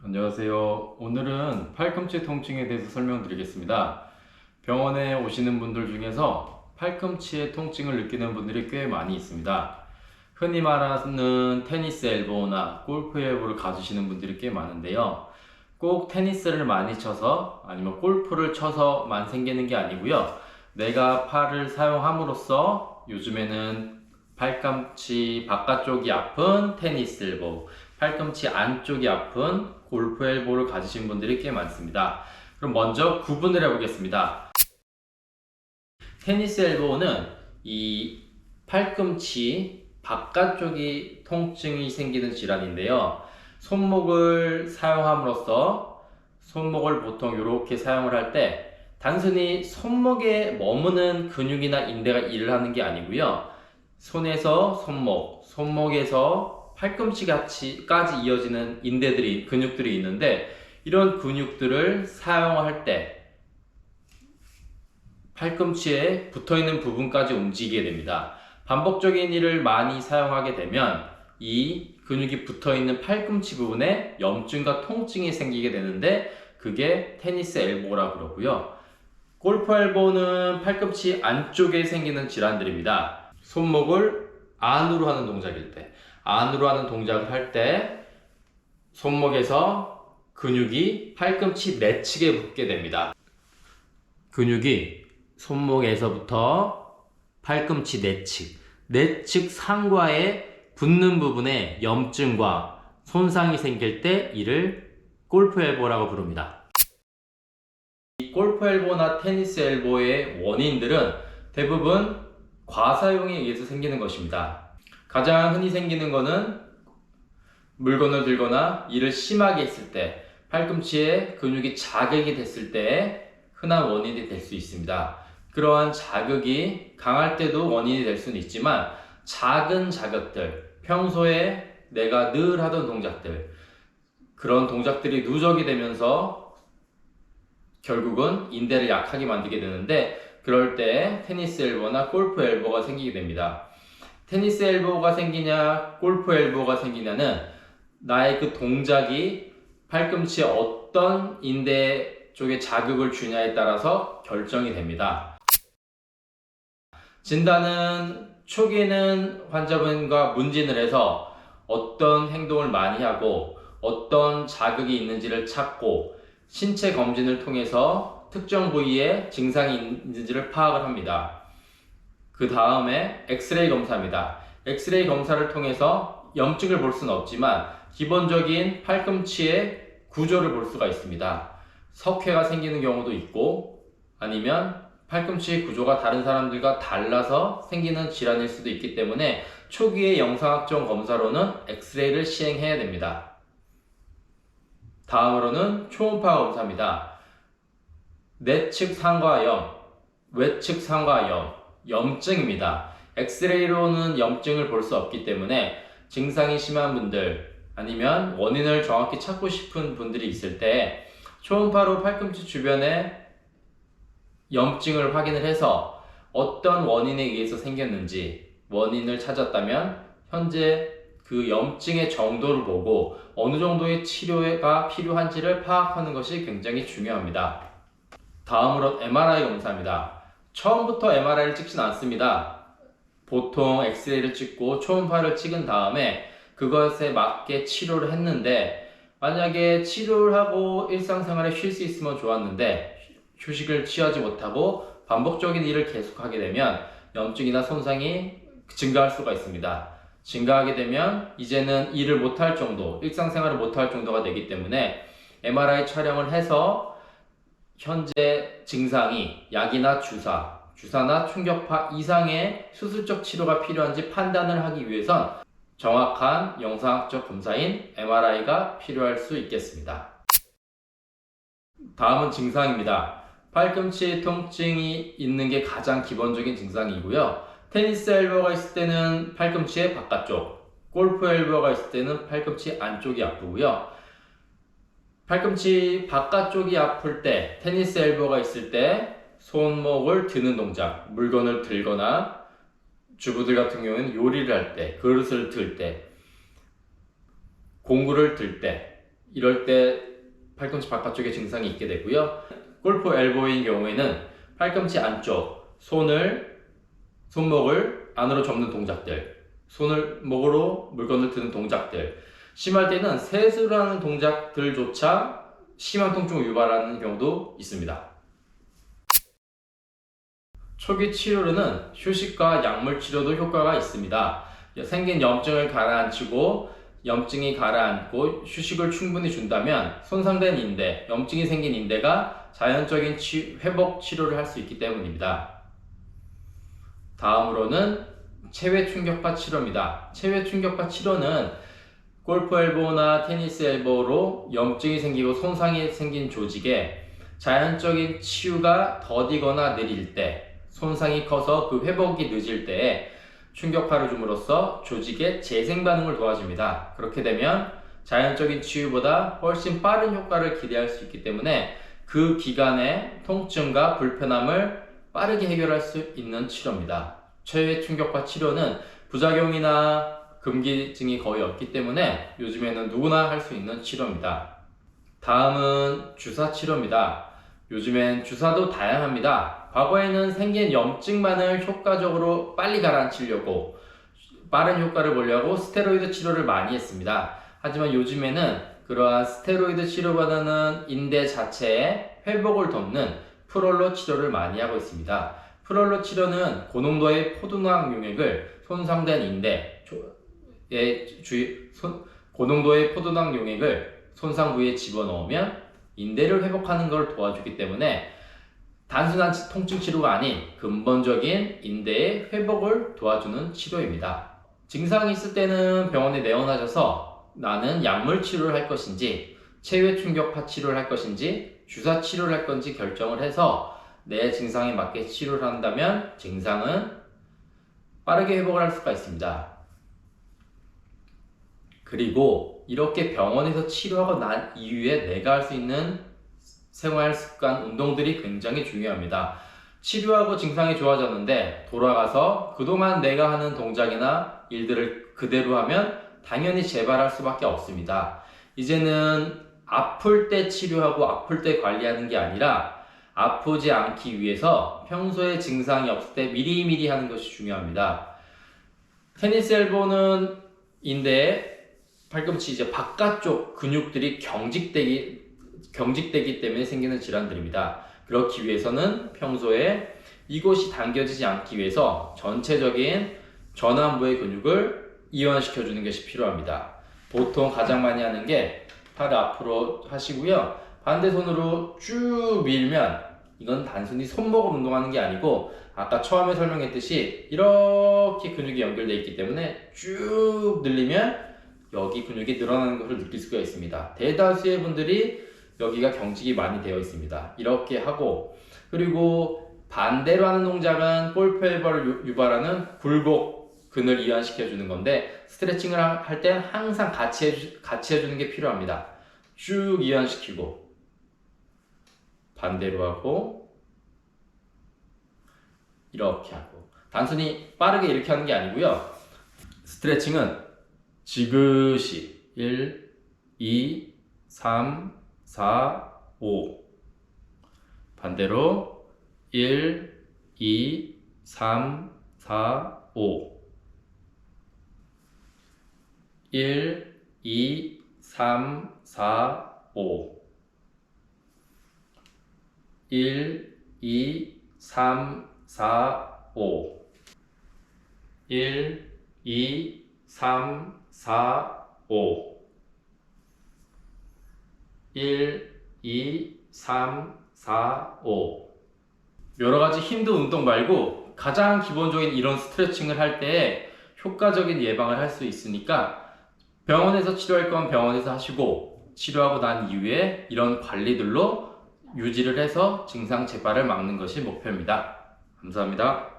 안녕하세요. 오늘은 팔꿈치 통증에 대해서 설명드리겠습니다. 병원에 오시는 분들 중에서 팔꿈치의 통증을 느끼는 분들이 꽤 많이 있습니다. 흔히 말하는 테니스 엘보나 골프 엘보를 가지시는 분들이 꽤 많은데요. 꼭 테니스를 많이 쳐서 아니면 골프를 쳐서만 생기는 게 아니고요. 내가 팔을 사용함으로써 요즘에는 팔꿈치 바깥쪽이 아픈 테니스 엘보, 팔꿈치 안쪽이 아픈 골프 엘보를 가지신 분들이 꽤 많습니다. 그럼 먼저 구분을 해보겠습니다. 테니스 엘보는 이 팔꿈치 바깥쪽이 통증이 생기는 질환인데요. 손목을 사용함으로써 손목을 보통 이렇게 사용을 할 때 단순히 손목에 머무는 근육이나 인대가 일을 하는 게 아니고요. 손에서 손목, 손목에서 팔꿈치까지 이어지는 인대들이, 근육들이 있는데 이런 근육들을 사용할 때 팔꿈치에 붙어있는 부분까지 움직이게 됩니다. 반복적인 일을 많이 사용하게 되면 이 근육이 붙어있는 팔꿈치 부분에 염증과 통증이 생기게 되는데 그게 테니스 엘보라고 그러고요. 골프 엘보는 팔꿈치 안쪽에 생기는 질환들입니다. 손목을 안으로 하는 동작일 때, 안으로 하는 동작을 할 때 손목에서 근육이 팔꿈치 내측에 붙게 됩니다. 근육이 손목에서부터 팔꿈치 내측 상과에 붙는 부분에 염증과 손상이 생길 때 이를 골프 엘보라고 부릅니다. 이 골프 엘보나 테니스 엘보의 원인들은 대부분 과사용에 의해서 생기는 것입니다. 가장 흔히 생기는 것은 물건을 들거나 일을 심하게 했을 때, 팔꿈치에 근육이 자극이 됐을 때 흔한 원인이 될 수 있습니다. 그러한 자극이 강할 때도 원인이 될 수는 있지만 작은 자극들, 평소에 내가 늘 하던 동작들, 그런 동작들이 누적이 되면서 결국은 인대를 약하게 만들게 되는데 그럴 때 테니스 엘보나 골프 엘보가 생기게 됩니다. 테니스 엘보가 생기냐 골프 엘보가 생기냐는 나의 그 동작이 팔꿈치에 어떤 인대 쪽에 자극을 주냐에 따라서 결정이 됩니다. 진단은 초기에는 환자분과 문진을 해서 어떤 행동을 많이 하고 어떤 자극이 있는지를 찾고 신체 검진을 통해서 특정 부위에 증상이 있는지를 파악을 합니다. 그 다음에 엑스레이 검사입니다. 엑스레이 검사를 통해서 염증을 볼 수는 없지만 기본적인 팔꿈치의 구조를 볼 수가 있습니다. 석회가 생기는 경우도 있고 아니면 팔꿈치 구조가 다른 사람들과 달라서 생기는 질환일 수도 있기 때문에 초기의 영상학적 검사로는 엑스레이를 시행해야 됩니다. 다음으로는 초음파 검사입니다. 내측 상과염, 외측 상과염, 염증입니다. 엑스레이로는 염증을 볼 수 없기 때문에 증상이 심한 분들 아니면 원인을 정확히 찾고 싶은 분들이 있을 때 초음파로 팔꿈치 주변에 염증을 확인을 해서 어떤 원인에 의해서 생겼는지 원인을 찾았다면 현재 그 염증의 정도를 보고 어느 정도의 치료가 필요한지를 파악하는 것이 굉장히 중요합니다. 다음으로 MRI 검사입니다. 처음부터 MRI를 찍진 않습니다. 보통 엑스레이를 찍고 초음파를 찍은 다음에 그것에 맞게 치료를 했는데 만약에 치료를 하고 일상생활에 쉴 수 있으면 좋았는데 휴식을 취하지 못하고 반복적인 일을 계속하게 되면 염증이나 손상이 증가할 수가 있습니다. 증가하게 되면 이제는 일을 못할 정도, 일상생활을 못할 정도가 되기 때문에 MRI 촬영을 해서 현재 증상이 약이나 주사나 충격파 이상의 수술적 치료가 필요한지 판단을 하기 위해선 정확한 영상학적 검사인 MRI가 필요할 수 있겠습니다. 다음은 증상입니다. 팔꿈치 통증이 있는 게 가장 기본적인 증상이고요. 테니스 엘보가 있을 때는 팔꿈치의 바깥쪽, 골프 엘보가 있을 때는 팔꿈치 안쪽이 아프고요. 팔꿈치 바깥쪽이 아플 때, 테니스 엘보가 있을 때 손목을 드는 동작, 물건을 들거나 주부들 같은 경우에는 요리를 할 때, 그릇을 들 때, 공구를 들 때 이럴 때 팔꿈치 바깥쪽에 증상이 있게 되고요. 골프 엘보인 경우에는 팔꿈치 안쪽, 손목을 안으로 접는 동작들, 손을 목으로 물건을 드는 동작들, 심할 때는 세수를 하는 동작들조차 심한 통증을 유발하는 경우도 있습니다. 초기 치료로는 휴식과 약물 치료도 효과가 있습니다. 생긴 염증을 가라앉히고 염증이 가라앉고 휴식을 충분히 준다면 손상된 인대, 염증이 생긴 인대가 자연적인 회복 치료를 할 수 있기 때문입니다. 다음으로는 체외 충격파 치료입니다. 체외 충격파 치료는 골프 엘보나 테니스 엘보로 염증이 생기고 손상이 생긴 조직에 자연적인 치유가 더디거나 느릴 때, 손상이 커서 그 회복이 늦을 때에 충격파를 줌으로써 조직의 재생 반응을 도와줍니다. 그렇게 되면 자연적인 치유보다 훨씬 빠른 효과를 기대할 수 있기 때문에 그 기간의 통증과 불편함을 빠르게 해결할 수 있는 치료입니다. 체외 충격파 치료는 부작용이나 금기증이 거의 없기 때문에 요즘에는 누구나 할 수 있는 치료입니다. 다음은 주사 치료입니다. 요즘엔 주사도 다양합니다. 과거에는 생긴 염증만을 효과적으로 빨리 가라앉히려고 빠른 효과를 보려고 스테로이드 치료를 많이 했습니다. 하지만 요즘에는 그러한 스테로이드 치료보다는 인대 자체의 회복을 돕는 프롤로 치료를 많이 하고 있습니다. 프롤로 치료는 고농도의 포도당 용액을 손상된 인대의 고농도의 포도당 용액을 손상 부위에 집어넣으면 인대를 회복하는 걸 도와주기 때문에 단순한 통증 치료가 아닌 근본적인 인대의 회복을 도와주는 치료입니다. 증상이 있을 때는 병원에 내원하셔서 나는 약물 치료를 할 것인지 체외 충격파 치료를 할 것인지 주사 치료를 할 건지 결정을 해서 내 증상에 맞게 치료를 한다면 증상은 빠르게 회복을 할 수가 있습니다. 그리고 이렇게 병원에서 치료하고 난 이후에 내가 할 수 있는 생활 습관, 운동들이 굉장히 중요합니다. 치료하고 증상이 좋아졌는데 돌아가서 그동안 내가 하는 동작이나 일들을 그대로 하면 당연히 재발할 수밖에 없습니다. 이제는 아플 때 치료하고 아플 때 관리하는 게 아니라 아프지 않기 위해서 평소에 증상이 없을 때 미리미리 하는 것이 중요합니다. 테니스 엘보는 인대에 팔꿈치 이제 바깥쪽 근육들이 경직되기 때문에 생기는 질환들입니다. 그렇기 위해서는 평소에 이곳이 당겨지지 않기 위해서 전체적인 전완부의 근육을 이완시켜 주는 것이 필요합니다. 보통 가장 많이 하는 게 팔을 앞으로 하시고요. 반대 손으로 쭉 밀면 이건 단순히 손목을 운동하는 게 아니고 아까 처음에 설명했듯이 이렇게 근육이 연결되어 있기 때문에 쭉 늘리면 여기 근육이 늘어나는 것을 느낄 수가 있습니다. 대다수의 분들이 여기가 경직이 많이 되어 있습니다. 이렇게 하고, 그리고 반대로 하는 동작은 골프 엘보를 유발하는 굴곡 근을 이완시켜 주는 건데 스트레칭을 할 때 항상 같이 해주는 게 필요합니다. 쭉 이완시키고 반대로 하고 이렇게 하고, 단순히 빠르게 이렇게 하는 게 아니고요. 스트레칭은 지그시 1, 2, 3, 4, 5 반대로 1, 2, 3, 4, 5 1, 2, 3, 4, 5 1, 2, 3, 4, 5 1, 2, 3, 4, 5 1, 2, 3, 4, 5 여러가지 힘든 운동 말고 가장 기본적인 이런 스트레칭을 할 때 효과적인 예방을 할 수 있으니까 병원에서 치료할 건 병원에서 하시고 치료하고 난 이후에 이런 관리들로 유지를 해서 증상 재발을 막는 것이 목표입니다. 감사합니다.